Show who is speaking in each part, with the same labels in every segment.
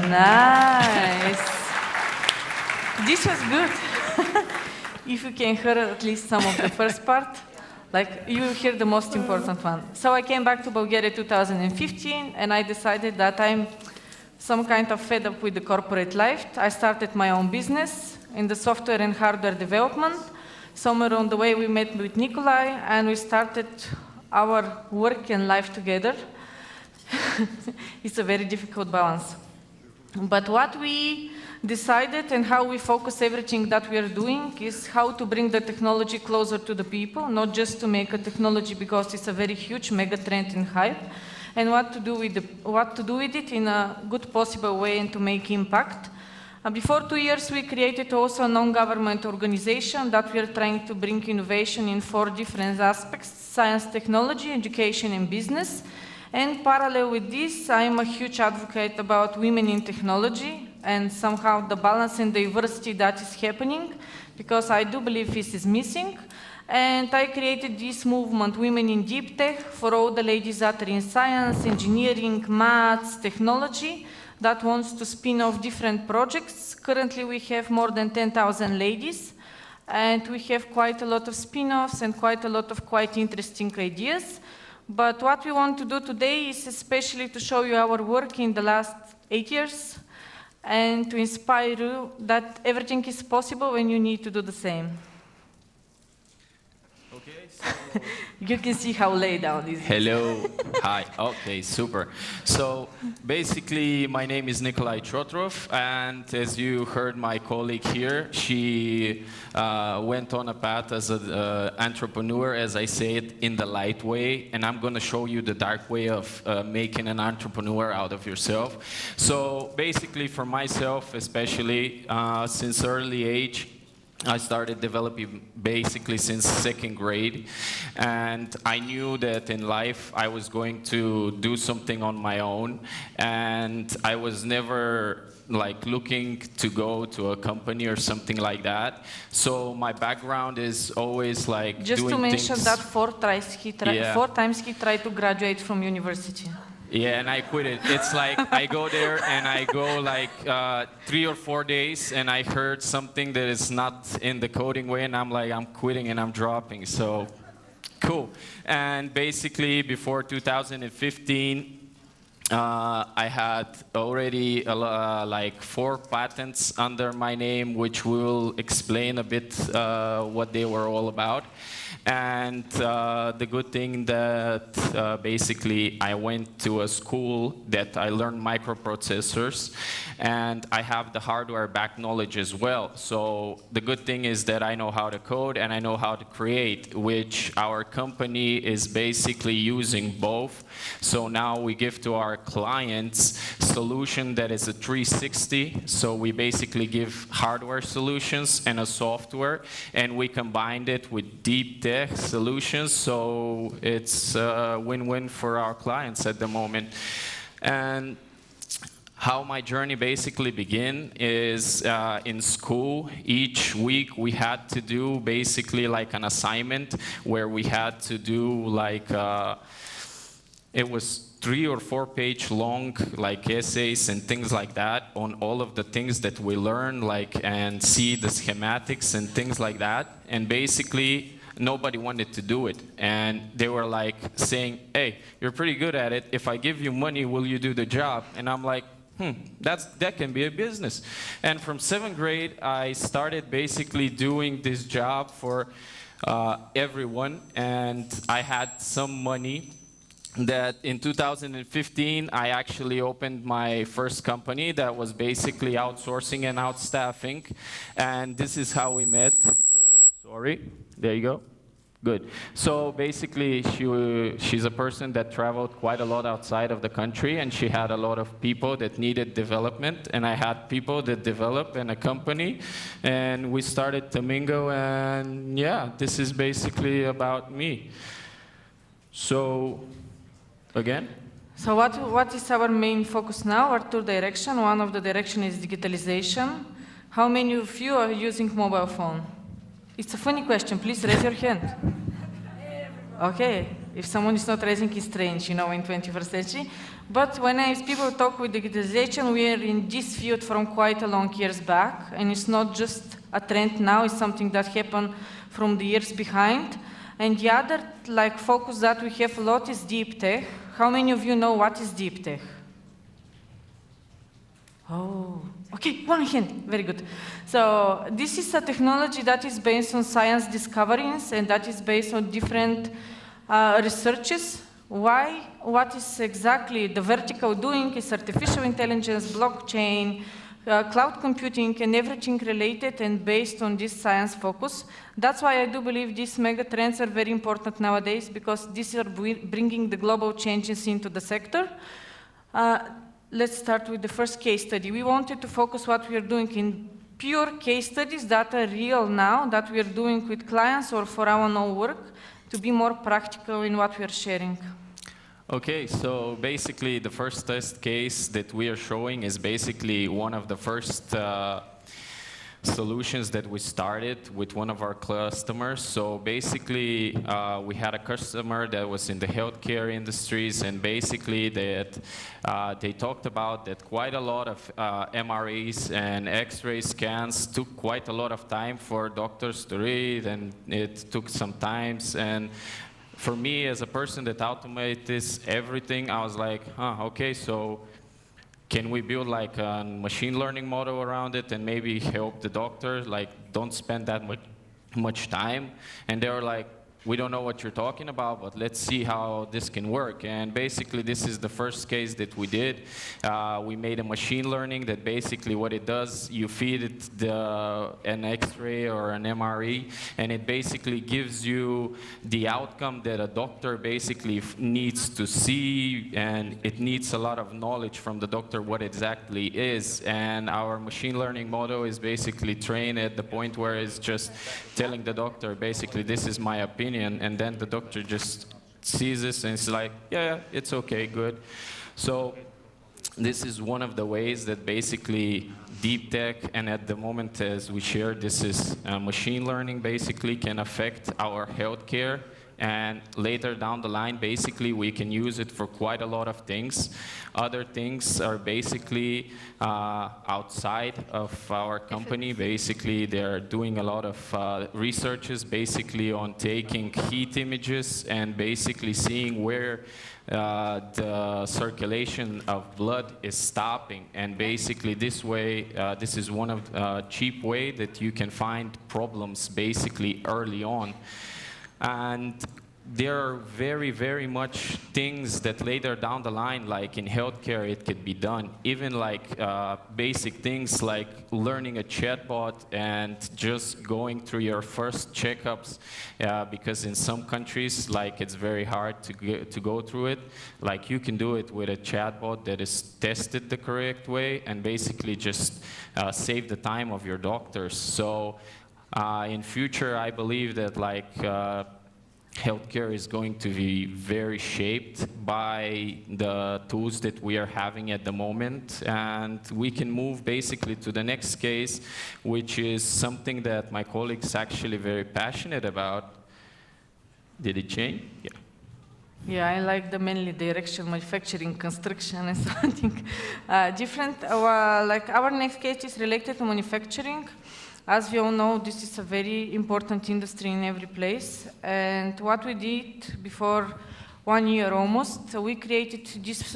Speaker 1: Nice. This was good. If you can hear at least some of the first part, like you will hear the most important one. So I came back to Bulgaria 2015, and I decided that I'm some kind of fed up with the corporate life. I started my own business in the software and hardware development. Somewhere on the way we met with Nikolay, and we started our work and life together. It's a very difficult balance. But what we decided and how we focus everything that we are doing is how to bring the technology closer to the people, not just to make a technology because it's a very huge mega trend and hype, and what to do with it in a good possible way and to make impact. Before 2 years, we created also a non-government organization that we are trying to bring innovation in 4 different aspects: science, technology, education, and business. And parallel with this, I'm a huge advocate about women in technology and somehow the balance and diversity that is happening, because I do believe this is missing. And I created this movement, Women in Deep Tech, for all the ladies that are in science, engineering, maths, technology, that wants to spin off different projects. Currently, we have more than 10,000 ladies, and we have quite a lot of spin-offs and quite a lot of quite interesting ideas. But what we want to do today is especially to show you our work in the last 8 years and to inspire you that everything is possible when you need to do the same.
Speaker 2: Okay, so
Speaker 1: you can see how laid down this is.
Speaker 2: Hello. Hi. Okay, super. So basically, my name is Nikolay Chotrov, and as you heard my colleague here, she went on a path as an entrepreneur, as I said, in the light way, and I'm going to show you the dark way of making an entrepreneur out of yourself. So basically, for myself, especially since early age, I started developing basically since 2nd grade, and I knew that in life I was going to do something on my own, and I was never like looking to go to a company or something like that. So my background is always like
Speaker 1: just
Speaker 2: doing
Speaker 1: to mention
Speaker 2: things.
Speaker 1: that 4 times he tried to graduate from university.
Speaker 2: Yeah, and I quit it. It's like I go there and I go like 3 or 4 days and I heard something that is not in the coding way and I'm like, I'm quitting and I'm dropping. So cool. And basically before 2015, I had already like 4 patents under my name, which will explain a bit what they were all about. And the good thing that basically I went to a school that I learned microprocessors, and I have the hardware back knowledge as well. So the good thing is that I know how to code and I know how to create, which our company is basically using both. So now we give to our clients solution that is a 360. So we basically give hardware solutions and a software, and we combined it with deep tech solutions. So it's a win-win for our clients at the moment. And how my journey basically began is in school. Each week we had to do basically like an assignment where we had to do like it was 3 or 4 page long like essays and things like that on all of the things that we learn, like, and see the schematics and things like that. And basically nobody wanted to do it, and they were like saying, hey, you're pretty good at it, if I give you money, will you do the job? And I'm like, that can be a business. And from 7th grade I started basically doing this job for everyone, and I had some money that in 2015 I actually opened my first company that was basically outsourcing and outstaffing, and this is how we met. Sorry, there you go. Good. So basically she's a person that traveled quite a lot outside of the country, and she had a lot of people that needed development, and I had people that developed in a company, and we started to mingle, and yeah, this is basically about me. So again?
Speaker 1: So what is our main focus now? Our 2 direction. One of the direction is digitalization. How many of you are using mobile phone? It's a funny question. Please raise your hand. Okay. If someone is not raising, it's strange, in 21st century. But when people talk with digitalization, we are in this field from quite a long years back, and it's not just a trend now, it's something that happened from the years behind. And the other focus that we have a lot is deep tech. How many of you know what is deep tech? Oh, okay, one hand, very good. So this is a technology that is based on science discoveries, and that is based on different researches. Why? What is exactly the vertical doing is artificial intelligence, blockchain, cloud computing, and everything related and based on this science focus. That's why I do believe these mega trends are very important nowadays, because these are bringing the global changes into the sector. Let's start with the first case study. We wanted to focus what we are doing in pure case studies that are real now, that we are doing with clients or for our own work, to be more practical in what we are sharing.
Speaker 2: Okay, so basically the first test case that we are showing is basically one of the first solutions that we started with one of our customers. So basically we had a customer that was in the healthcare industries, and basically they talked about that quite a lot of MRIs and X-ray scans took quite a lot of time for doctors to read, and it took some time. And for me, as a person that automates this everything, I was like, okay, so can we build like a machine learning model around it and maybe help the doctor, like don't spend that much time? And they were like, we don't know what you're talking about, but let's see how this can work. And basically, this is the first case that we did. We made a machine learning that basically what it does, you feed it an X-ray or an MRE, and it basically gives you the outcome that a doctor basically needs to see, and it needs a lot of knowledge from the doctor what exactly is. And our machine learning model is basically trained at the point where it's just telling the doctor, basically, this is my opinion, and then the doctor just sees this and it's like, yeah, it's okay, good. So this is one of the ways that basically deep tech, and at the moment as we shared, this is machine learning, basically can affect our healthcare. And later down the line, basically, we can use it for quite a lot of things. Other things are basically outside of our company. Basically, they're doing a lot of researches, basically on taking heat images and basically seeing where the circulation of blood is stopping. And basically, this way, this is one of the cheap way that you can find problems basically early on. And there are very, very much things that later down the line, like in healthcare, it could be done. Even like basic things like learning a chatbot and just going through your first checkups, because in some countries, like it's very hard to go through it. Like you can do it with a chatbot that is tested the correct way and basically just save the time of your doctors. So in future, I believe that like healthcare is going to be very shaped by the tools that we are having at the moment, and we can move basically to the next case, which is something that my colleagues actually very passionate about. Did it change? Yeah.
Speaker 1: Yeah, I like the mainly direction, manufacturing, construction, and something different. Our next case is related to manufacturing. As we all know, this is a very important industry in every place. And what we did before 1 year almost, we created this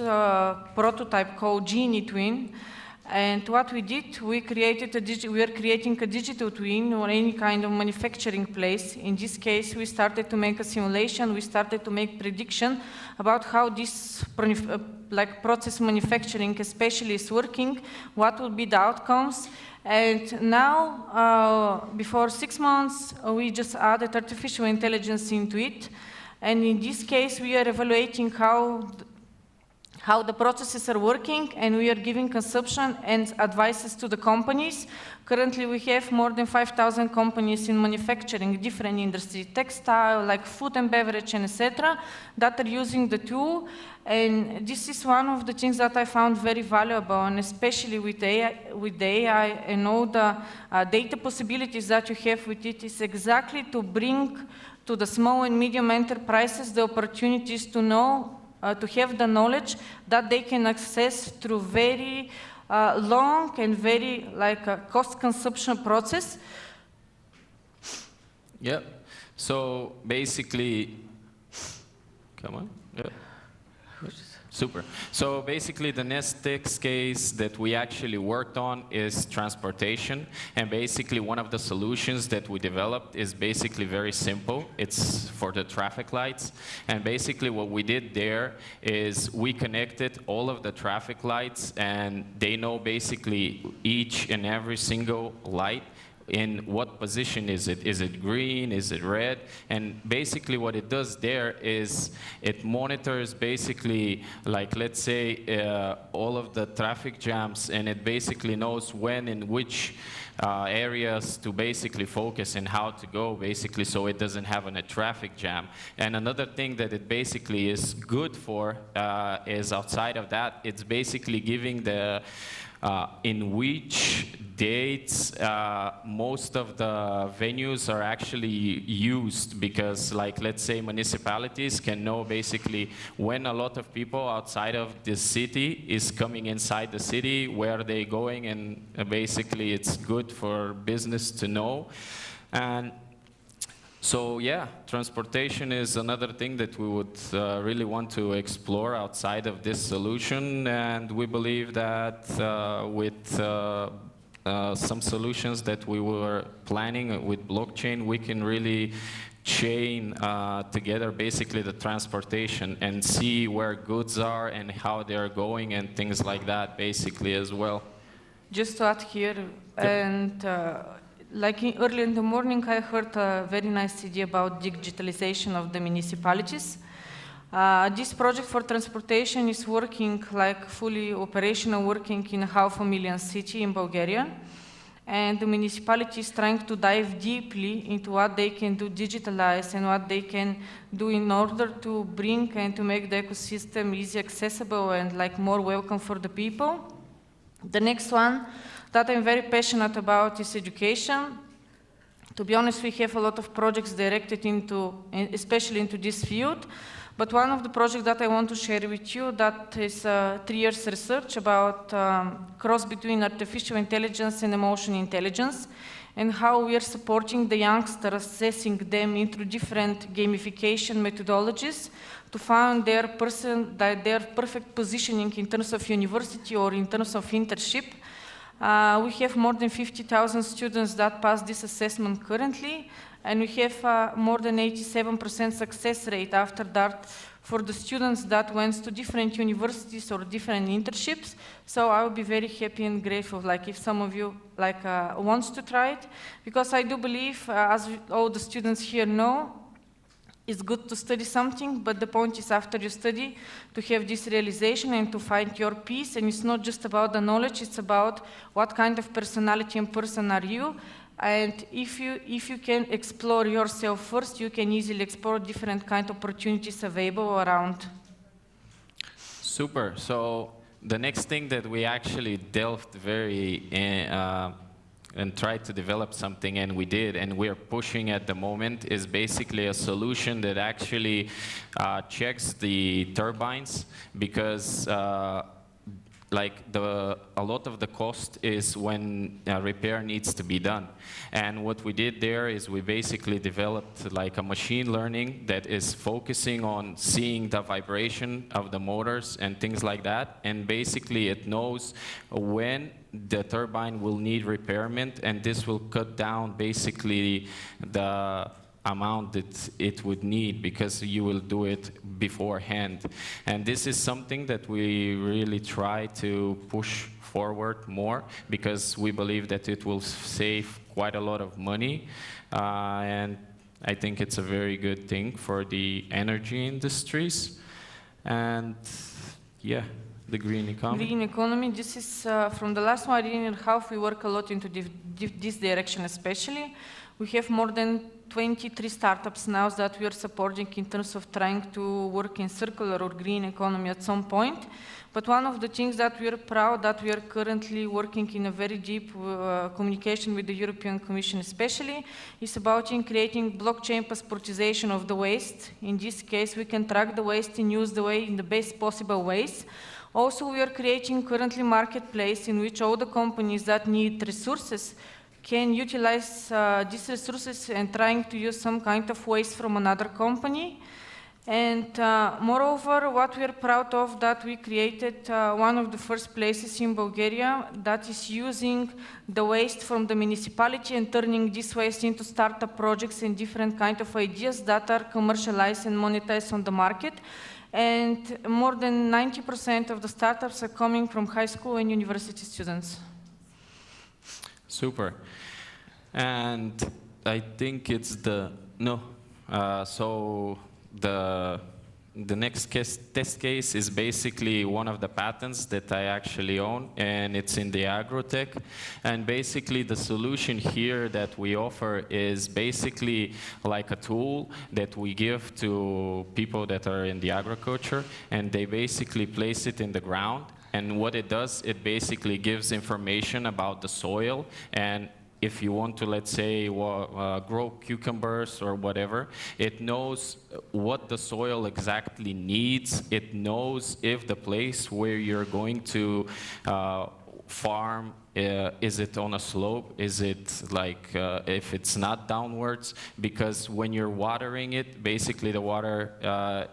Speaker 1: prototype called Genie Twin. And what we did, we are creating a digital twin or any kind of manufacturing place. In this case, we started to make a simulation. We started to make prediction about how this process manufacturing especially is working, what will be the outcomes. And now, before 6 months, we just added artificial intelligence into it. And in this case, we are evaluating how the processes are working, and we are giving consumption and advices to the companies. Currently, we have more than 5,000 companies in manufacturing, different industries, textile, like food and beverage, and etc., that are using the tool. And this is one of the things that I found very valuable, and especially with AI and all the data possibilities that you have with it, is exactly to bring to the small and medium enterprises the opportunities to know, to have the knowledge that they can access through very long and very cost consumption process.
Speaker 2: Yeah. So basically, come on. Yeah. Super. So basically the next case that we actually worked on is transportation. And basically one of the solutions that we developed is basically very simple. It's for the traffic lights. And basically what we did there is we connected all of the traffic lights, and they know basically each and every single light. In what position is it? Is it green? Is it red? And basically what it does there is it monitors basically, like, let's say, all of the traffic jams, and it basically knows when and which areas to basically focus and how to go, basically, so it doesn't have a traffic jam. And another thing that it basically is good for is outside of that, it's basically giving the in which dates most of the venues are actually used, because, like, let's say municipalities can know basically when a lot of people outside of the city is coming inside the city, where they're going, and basically it's good for business to know. And so yeah, transportation is another thing that we would really want to explore outside of this solution, and we believe that with some solutions that we were planning with blockchain, we can really chain together basically the transportation and see where goods are and how they're going and things like that basically as well.
Speaker 1: Just to add here, and early in the morning, I heard a very nice idea about digitalization of the municipalities. This project for transportation is working, like fully operational, working in 500,000 city in Bulgaria. And the municipality is trying to dive deeply into what they can do digitalize and what they can do in order to bring and to make the ecosystem easy accessible and like more welcome for the people. The next one that I'm very passionate about is education. To be honest, we have a lot of projects directed into, especially into this field. But one of the projects that I want to share with you, that is 3 years research about cross between artificial intelligence and emotional intelligence, and how we are supporting the youngsters, assessing them into different gamification methodologies to find their perfect positioning in terms of university or in terms of internship. We have more than 50,000 students that pass this assessment currently, and we have more than 87% success rate after that for the students that went to different universities or different internships. So I will be very happy and grateful, like if some of you wants to try it, because I do believe, as all the students here know, it's good to study something, but the point is after you study to have this realization and to find your peace. And it's not just about the knowledge, it's about what kind of personality and person are you. And if you can explore yourself first, you can easily explore different kind of opportunities available around.
Speaker 2: Super. So the next thing that we actually delved very and tried to develop something, and we did, and we're pushing at the moment, is basically a solution that actually checks the turbines, because a lot of the cost is when a repair needs to be done. And what we did there is we basically developed like a machine learning that is focusing on seeing the vibration of the motors and things like that. And basically it knows when the turbine will need repairment, and this will cut down basically the amount that it would need, because you will do it beforehand. And this is something that we really try to push forward more, because we believe that it will save quite a lot of money, and I think it's a very good thing for the energy industries. And Yeah, the green economy.
Speaker 1: Green economy, this is from the last 1 year and a half, we work a lot into this direction especially. We have more than 23 startups now that we are supporting in terms of trying to work in circular or green economy at some point. But one of the things that we are proud that we are currently working in a very deep communication with the European Commission especially is about in creating blockchain passportization of the waste. In this case, we can track the waste and use the waste in the best possible ways. Also, we are creating currently marketplace in which all the companies that need resources can utilize these resources and trying to use some kind of waste from another company. And moreover, what we are proud of that we created one of the first places in Bulgaria that is using the waste from the municipality and turning this waste into startup projects and different kind of ideas that are commercialized and monetized on the market. And more than 90% of the startups are coming from high school and university students.
Speaker 2: Super. And I think it's the next test case is basically one of the patents that I actually own, and it's in the agrotech. And basically the solution here that we offer is basically like a tool that we give to people that are in the agriculture, and they basically place it in the ground. And what it does, it basically gives information about the soil, and if you want to, let's say, grow cucumbers or whatever, it knows what the soil exactly needs. It knows if the place where you're going to farm, is it on a slope? Is it like, if it's not downwards? Because when you're watering it, basically the water,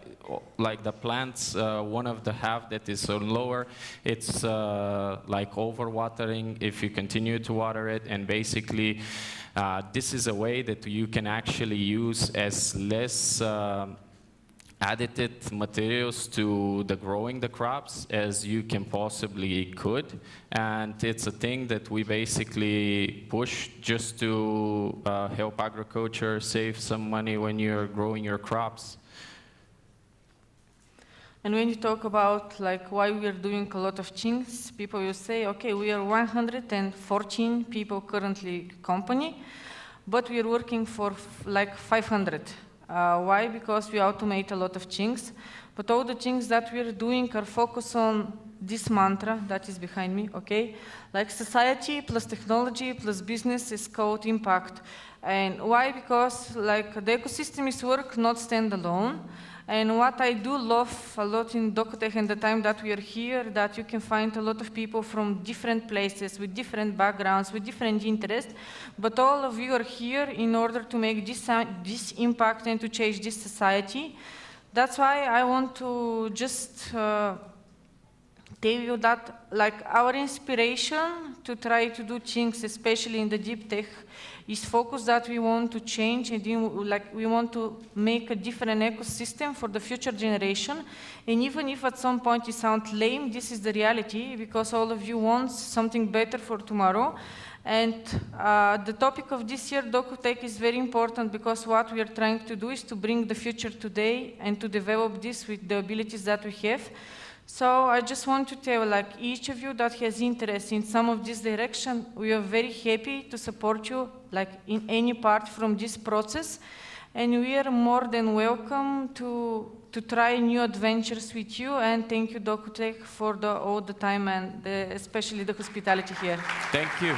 Speaker 2: like the plants, one of the half that is on lower, it's like over-watering if you continue to water it. And basically, this is a way that you can actually use as less additive materials to the growing the crops as you can possibly could. And it's a thing that we basically push just to help agriculture save some money when you're growing your crops.
Speaker 1: And when you talk about like why we are doing a lot of things, people will say, okay, we are 114 people currently company, but we are working for like 500. Why? Because we automate a lot of things, but all the things that we are doing are focused on this mantra that is behind me, okay? Like society plus technology plus business is called impact. And why? Because like the ecosystem is work, not standalone. And what I do love a lot in DOKU and the time that we are here, that you can find a lot of people from different places, with different backgrounds, with different interests, but all of you are here in order to make this impact and to change this society. That's why I want to just tell you that like our inspiration to try to do things, especially in the deep tech, is focus that we want to change and we want to make a different ecosystem for the future generation. And even if at some point it sounds lame, this is the reality because all of you want something better for tomorrow. And the topic of this year, DOKU is very important because what we are trying to do is to bring the future today and to develop this with the abilities that we have. So I just want to tell like each of you that has interest in some of this direction, we are very happy to support you like in any part from this process. And we are more than welcome to try new adventures with you. And thank you, DOKU for all the time and especially the hospitality here.
Speaker 2: Thank you.